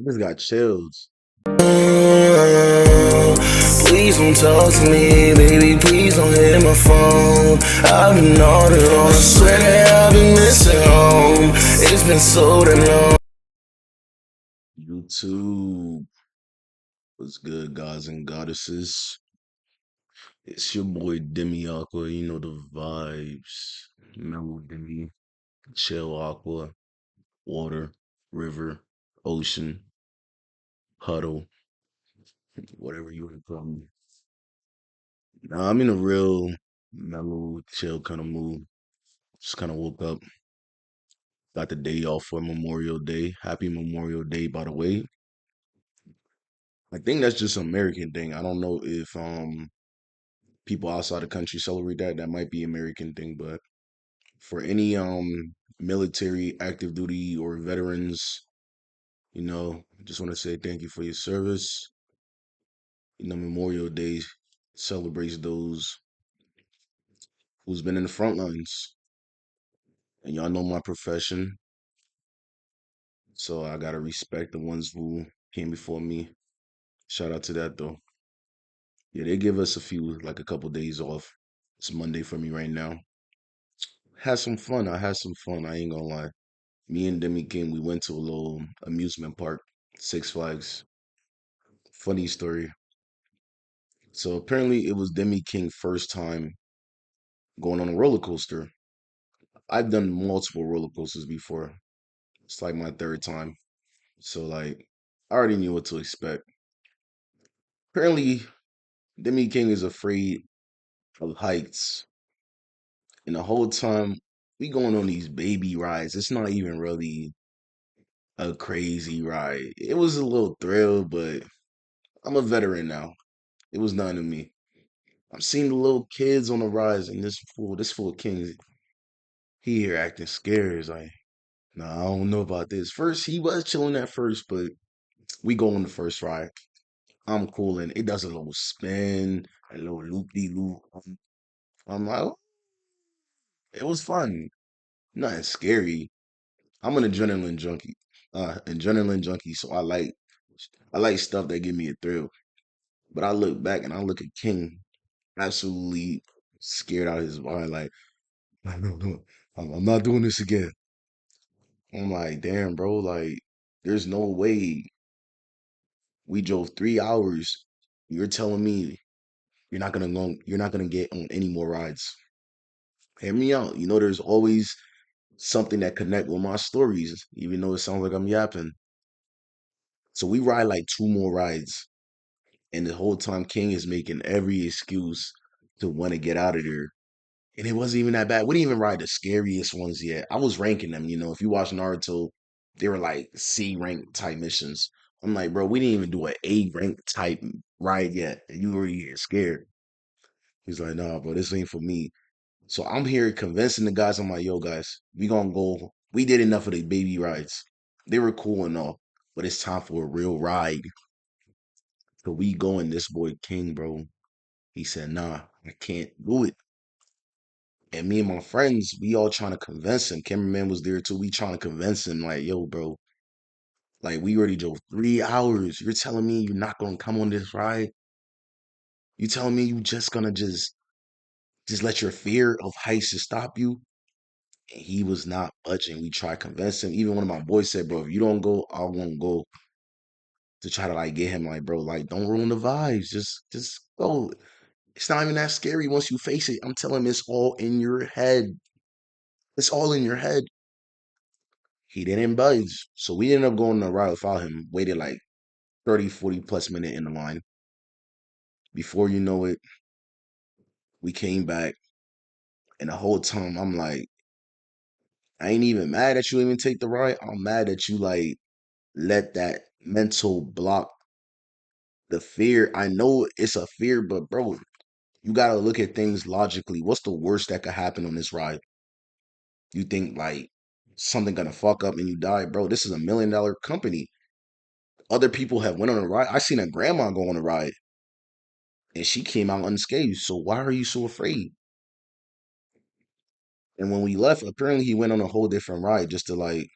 just got chills. Please don't talk to me, baby. Please don't hit my phone. I've been all alone. I swear that I've been missing home. It's been so damn long. YouTube, what's good, gods and goddesses? It's your boy Demi Aqua. You know the vibes. Mellow Demi, chill Aqua, water, river, ocean, huddle, whatever you want to call me. Nah, I'm in a real mellow, chill kind of mood. Just kind of woke up, got the day off for Memorial Day. Happy Memorial Day, by the way. I think that's just an American thing. I don't know if people outside the country celebrate that. That might be American thing, but for any military, active duty, or veterans, just want to say thank you for your service. Memorial Day celebrates those who's been in the front lines, and y'all know my profession, so I gotta respect the ones who came before me. Shout out to that though. Yeah, they give us like a couple days off. It's Monday for me right now. Had some fun. I had some fun. I ain't gonna lie. Me and Demi King, we went to a little amusement park, Six Flags. Funny story. So apparently it was Demi King's first time going on a roller coaster. I've done multiple roller coasters before. It's like my third time. So like I already knew what to expect. Apparently Demi King is afraid of heights. And the whole time we going on these baby rides. It's not even really a crazy ride. It was a little thrill, but I'm a veteran now. It was nothing to me. I'm seeing the little kids on the rise, and this fool King, he here acting scared. It's like, nah, I don't know about this. First, he was chilling at first, but we go on the first ride. I'm cool, and it does a little spin, a little loop de loop. I'm like, oh, it was fun, nothing scary. I'm an adrenaline junkie. So I like stuff that give me a thrill. But I look back and I look at King, absolutely scared out of his mind. Like, no, I'm not doing this again. I'm like, damn, bro, like, there's no way we drove 3 hours. You're telling me you're not gonna get on any more rides. Hear me out. There's always something that connect with my stories, even though it sounds like I'm yapping. So we ride like two more rides, and the whole time King is making every excuse to want to get out of there. And it wasn't even that bad. We didn't even ride the scariest ones yet. I was ranking them. If you watch Naruto, they were like C rank type missions. I'm like, bro, we didn't even do an A rank type ride yet. And you already get scared. He's like, nah, bro, this ain't for me. So I'm here convincing the guys. I'm like, yo, guys, we gonna go. We did enough of the baby rides. They were cool and all, but it's time for a real ride. So we going this boy King, bro. He said, nah, I can't do it. And me and my friends, we all trying to convince him. Cameraman was there too. We trying to convince him, like, yo, bro, like we already drove 3 hours. You're telling me you're not gonna come on this ride? You telling me you just gonna just let your fear of heights just stop you? And he was not budging. We tried to convince him. Even one of my boys said, bro, if you don't go, I won't go, to try to like get him like, bro, like don't ruin the vibes. Just go. It's not even that scary once you face it. I'm telling him it's all in your head. It's all in your head. He didn't budge. So we ended up going on a ride without him. Waited like 30, 40 plus minute in the line. Before you know it, we came back. And the whole time I'm like, I ain't even mad that you even take the ride. I'm mad that you like let that mental block the fear. I know it's a fear, but bro, you gotta look at things logically. What's the worst that could happen on this ride? You think like something gonna fuck up and you die, bro? This is $1 million company. Other people have went on a ride. I seen a grandma go on a ride and she came out unscathed. So why are you so afraid? And when we left, apparently he went on a whole different ride just to like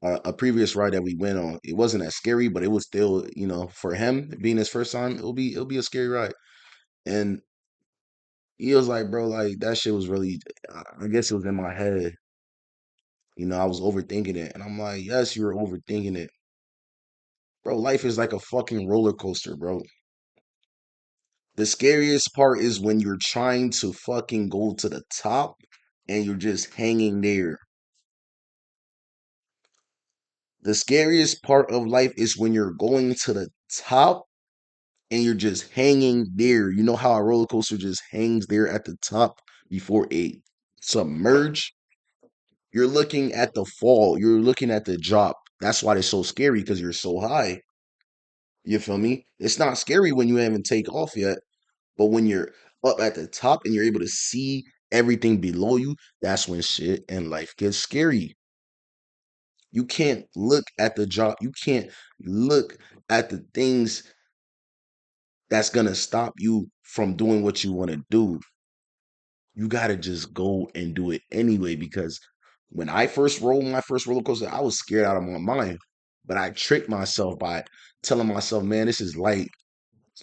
a previous ride that we went on. It wasn't as scary, but it was still, for him being his first time, it'll be a scary ride. And he was like, bro, like that shit was really, I guess it was in my head. I was overthinking it. And I'm like, yes, you were overthinking it. Bro, life is like a fucking roller coaster, bro. The scariest part is when you're trying to fucking go to the top and you're just hanging there. The scariest part of life is when you're going to the top and you're just hanging there. You know how a roller coaster just hangs there at the top before it submerge? You're looking at the fall. You're looking at the drop. That's why it's so scary because you're so high. You feel me? It's not scary when you haven't take off yet, but when you're up at the top and you're able to see everything below you, that's when shit and life gets scary. You can't look at the drop. You can't look at the things that's gonna stop you from doing what you want to do. You gotta just go and do it anyway. Because when I first rolled my first roller coaster, I was scared out of my mind. But I tricked myself by telling myself, man, this is light.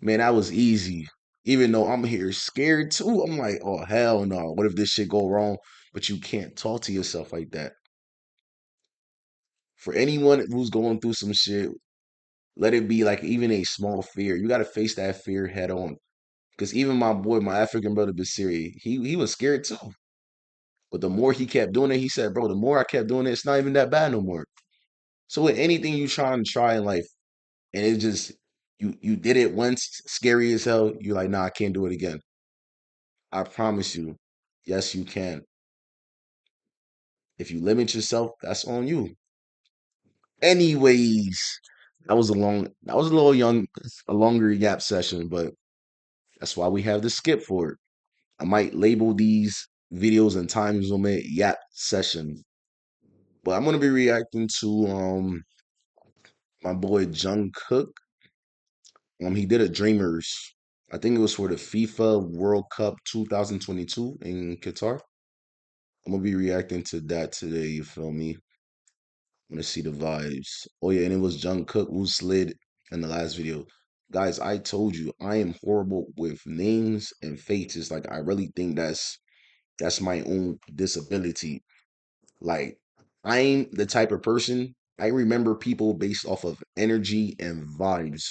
Man, that was easy. Even though I'm here scared too, I'm like, oh hell no. What if this shit go wrong? But you can't talk to yourself like that. For anyone who's going through some shit, let it be like even a small fear. You gotta face that fear head on. Because even my boy, my African brother Basiri, he was scared too. But the more he kept doing it, he said, bro, the more I kept doing it, it's not even that bad no more. So with anything you trying to try in life, and it just you did it once, scary as hell, you're like, nah, I can't do it again. I promise you, yes, you can. If you limit yourself, that's on you. Anyways, that was a little young, a longer yap session, but that's why we have the skip for it. I might label these videos and time limit yap session. But I'm gonna be reacting to my boy Jung Kook. He did a Dreamers. I think it was for the FIFA World Cup 2022 in Qatar. I'm gonna be reacting to that today. You feel me? I'm gonna see the vibes. Oh yeah, and it was Jung Kook who slid in the last video. Guys, I told you I am horrible with names and faces. Like I really think that's my own disability. Like I'm the type of person I remember people based off of energy and vibes,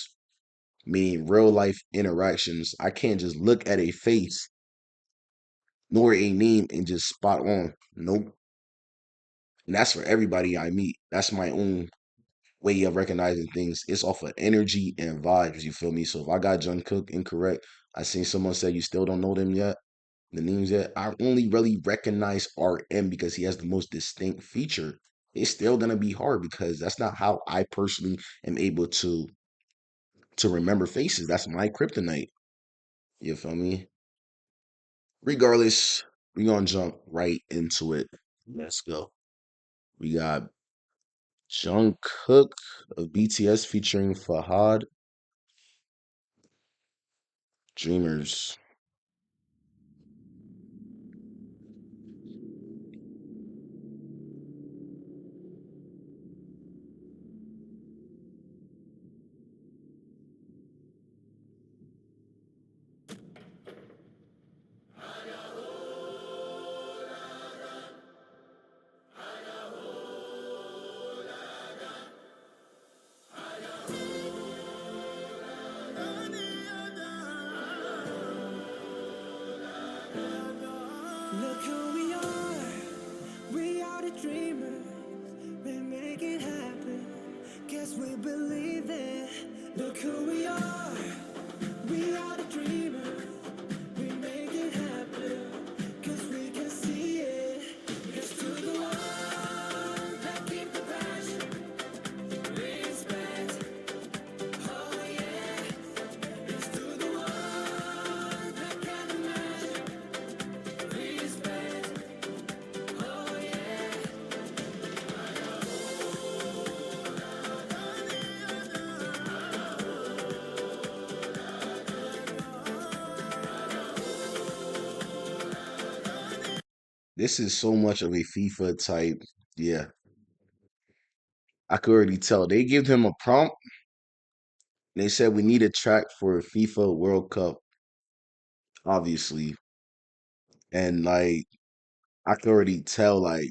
meaning real life interactions. I can't just look at a face nor a name and just spot on. Nope. And that's for everybody I meet. That's my own way of recognizing things. It's off of energy and vibes. You feel me? So if I got John Cook incorrect, I seen someone say you still don't know them yet. The names yet. I only really recognize RM because he has the most distinct feature. It's still gonna be hard because that's not how I personally am able to remember faces. That's my kryptonite. You feel me? Regardless, we gonna jump right into it. Let's go. We got Jung Kook of BTS featuring Fahad Dreamers. Look who we are. We are the dreamers. We make it happen. Guess we believe it. Look who we are. We are the dreamers. We make it happen. Cause we can see it. Here's to the ones that keep the passion. Respect. Oh yeah. Here's to the ones that can imagine. Respect. Oh yeah. This is so much of a FIFA type. Yeah. I could already tell. They gave him a prompt. And they said we need a track for FIFA World Cup, obviously. And like I could already tell, like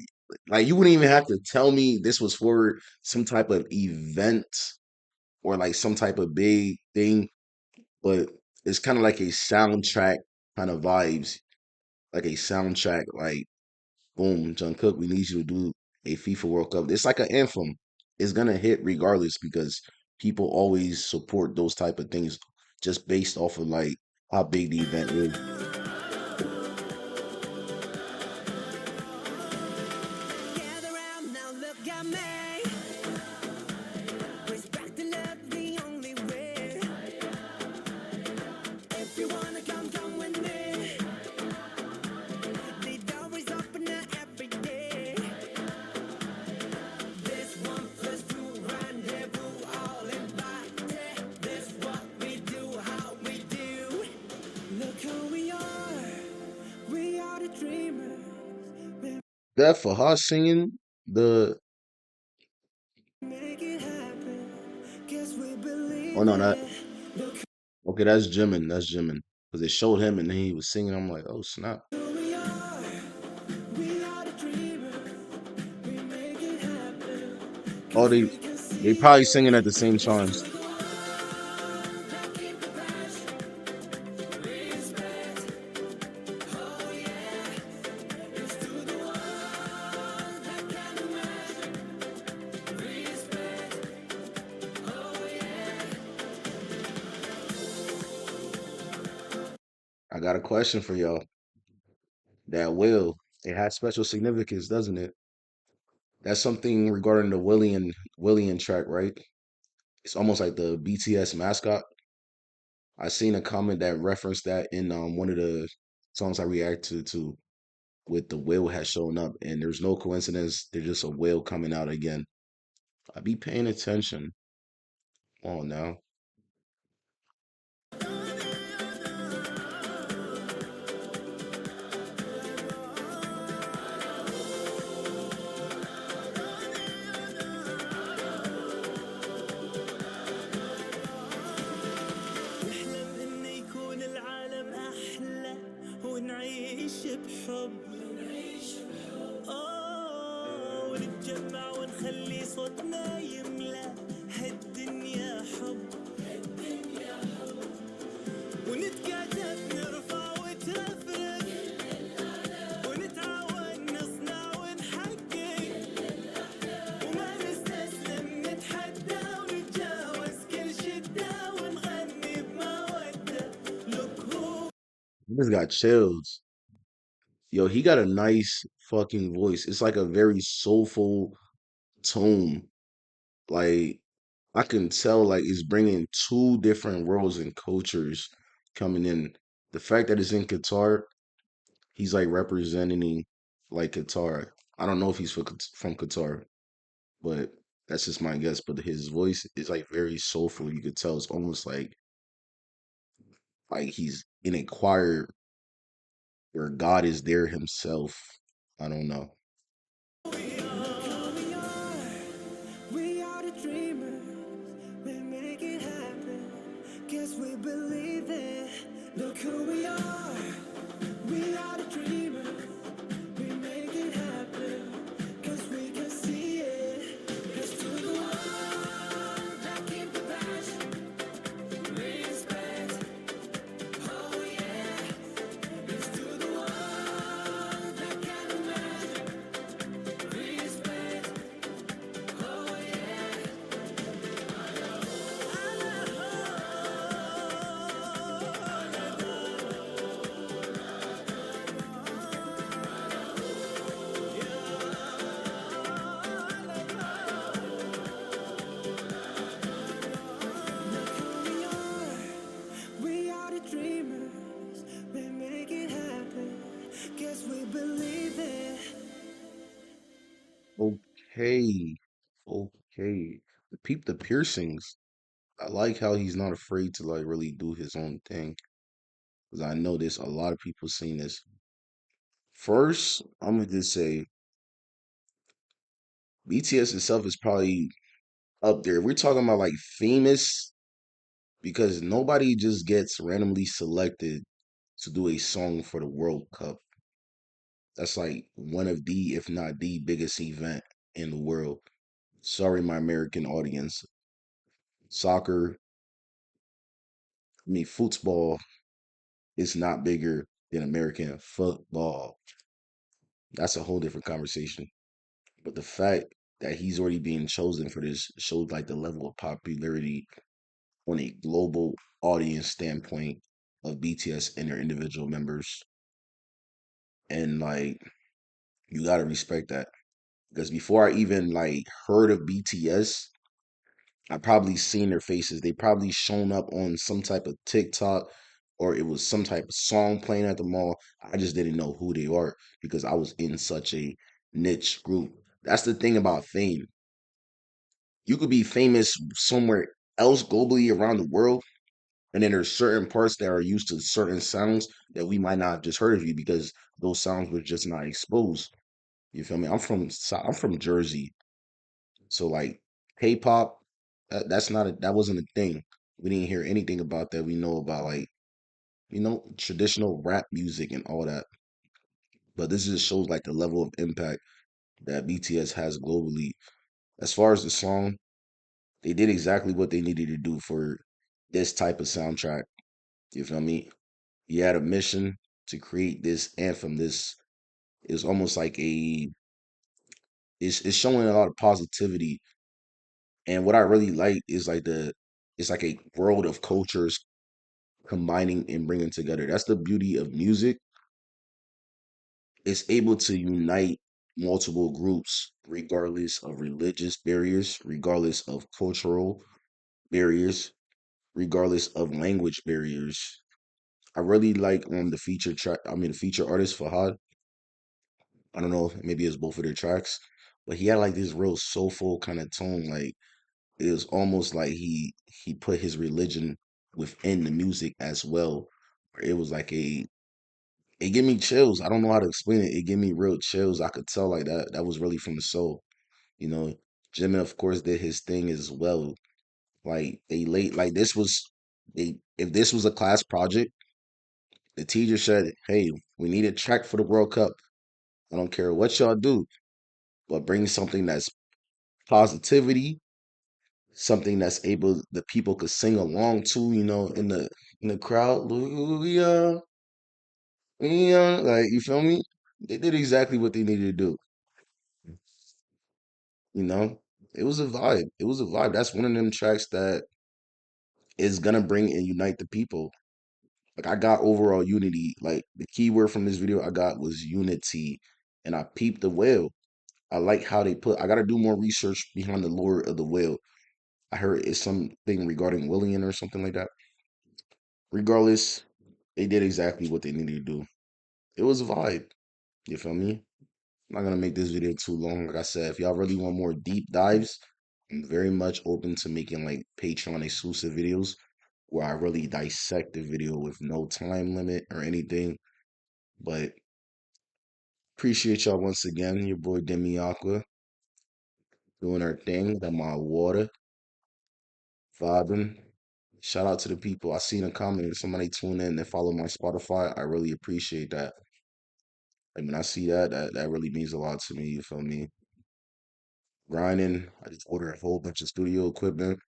you wouldn't even have to tell me this was for some type of event or like some type of big thing, but it's kind of like a soundtrack kind of vibes, like a soundtrack, like boom, Jungkook, we need you to do a FIFA World Cup. It's like an anthem. It's gonna hit regardless because people always support those type of things just based off of like how big the event is. Gather round now, look at me. Respect and love the only way. If you wanna come, come with me. The door is open now every day. This one plus two rendezvous all invited. This what we do, how we do. Look who we are. We are the dreamers. That FAHAD singing the Make it happen. Guess we oh believe no, that it. Look okay, that's Jimin. That's Jimin. Because they showed him and then he was singing. I'm like, oh snap. who we are. We are the dreamers. We make it happen. Oh, 'Cause they we can they see probably it. singing at the same It's to times. the one that keep the passion. Respect. Oh yeah. It's to the one that can imagine. Respect. Oh yeah. I got a question for y'all. That will it has special significance, doesn't it? That's something regarding the Willian track, right? It's almost like the BTS mascot. I seen a comment that referenced that in one of the songs I reacted to with the whale has shown up, and there's no coincidence. There's just a whale coming out again. I be paying attention. Oh now. نحلم إن يكون العالم أحلى ونعيش بحب ونتجمع ونخلي صوتنا يملى هالدنيا حب ونتكاتف نرفع وترفرف ونتعاون نصنع ونحقق وما نستسلم نتحدى ونتجاوز كل شدة ونغني بمودة Look who He just got chills. Yo, he got a nice fucking voice. It's like a very soulful tone. Like I can tell, like it's bringing two different worlds and cultures coming in. The fact that it's in Qatar, he's like representing like Qatar. I don't know if he's from Qatar, but that's just my guess. But his voice is like very soulful. You could tell it's almost like he's in a choir where God is there himself. I don't know. we are. We are the dreamers. We make it happen. Guess we believe it. Look who we are. We are the dreamers. We make it happen. 'Cause we can see it. It's to the one that keep the passion. Respect. Oh yeah. It's to the one that can imagine. Respect. Oh yeah. We are the dreamers. We make it happen. Guess we believe it. Okay. Okay. Peep the piercings. I like how he's not afraid to like really do his own thing. Because I know there's a lot of people seen this. First, I'm gonna just say BTS itself is probably up there. We're talking about like famous because nobody just gets randomly selected to do a song for the World Cup. That's like one of the, if not the biggest event in the world. Sorry, my American audience. Soccer, I mean, football is not bigger than American football. That's a whole different conversation. But the fact that he's already being chosen for this showed like the level of popularity on a global audience standpoint of BTS and their individual members. And like, you gotta respect that. Because before I even like heard of BTS, I probably seen their faces. They probably shown up on some type of TikTok or it was some type of song playing at the mall. I just didn't know who they are because I was in such a niche group. That's the thing about fame. You could be famous somewhere else globally around the world, and then there's certain parts that are used to certain sounds that we might not have just heard of you because those sounds were just not exposed. You feel me? I'm from Jersey. So like K-pop, that's not that wasn't a thing. We didn't hear anything about that. We know about like, traditional rap music and all that. But this just shows like the level of impact that BTS has globally. As far as the song, they did exactly what they needed to do for this type of soundtrack. You feel me? He had a mission to create this anthem. This is almost like it's showing a lot of positivity. And what I really like is like it's like a world of cultures combining and bringing together. That's the beauty of music. It's able to unite multiple groups, regardless of religious barriers, regardless of cultural barriers, regardless of language barriers. I really like the feature track. I mean, the feature artist Fahad. I don't know, maybe it's both of their tracks, but he had like this real soulful kind of tone. Like it was almost like he put his religion within the music as well. It was like it gave me chills. I don't know how to explain it. It gave me real chills. I could tell like that was really from the soul. You know, Jimmy of course did his thing as well. Like they late like this was they if this was a class project, the teacher said, "Hey, we need a track for the World Cup. I don't care what y'all do, but bring something that's positivity, something that's able the people could sing along to, in the crowd. Hallelujah, yeah, like you feel me? They did exactly what they needed to do. You know, it was a vibe. It was a vibe. That's one of them tracks that is gonna bring and unite the people. Like I got overall unity. Like the key word from this video I got was unity, and I peeped the whale. I like how they put. I got to do more research behind the lore of the whale. I heard it's something regarding William or something like that. Regardless, they did exactly what they needed to do. It was a vibe. You feel me? I'm not gonna make this video too long. Like I said, if y'all really want more deep dives, I'm very much open to making like Patreon exclusive videos where I really dissect the video with no time limit or anything. But appreciate y'all once again. Your boy Demi Aqua doing our thing. Got my water, vibing. Shout out to the people. I seen a comment. Somebody tune in and follow my Spotify. I really appreciate that. Like when I see that really means a lot to me. You feel me? Grinding. I just ordered a whole bunch of studio equipment.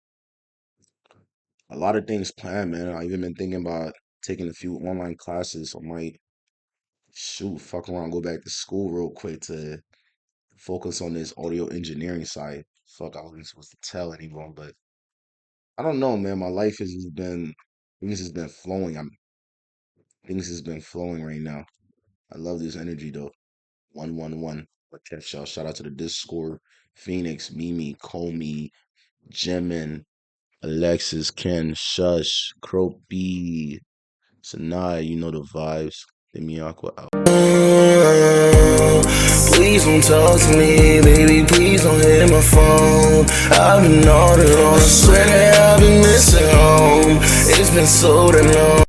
A lot of things planned, man. I even been thinking about taking a few online classes. I might fuck around, go back to school real quick to focus on this audio engineering side. Fuck, I wasn't supposed to tell anyone, but I don't know, man. My life has just been things has been flowing. Things has been flowing right now. I love this energy though. 111. But catch y'all. Shout out to the Discord. Phoenix, Mimi, Comey, Jimin, Alexis, Ken, Shush, Croppy, Sanai, you know the vibes. Demi Aqua out. Please don't talk to me, baby, please don't hit my phone. I've been all alone, I swear that I've been missing home. It's been so damn long.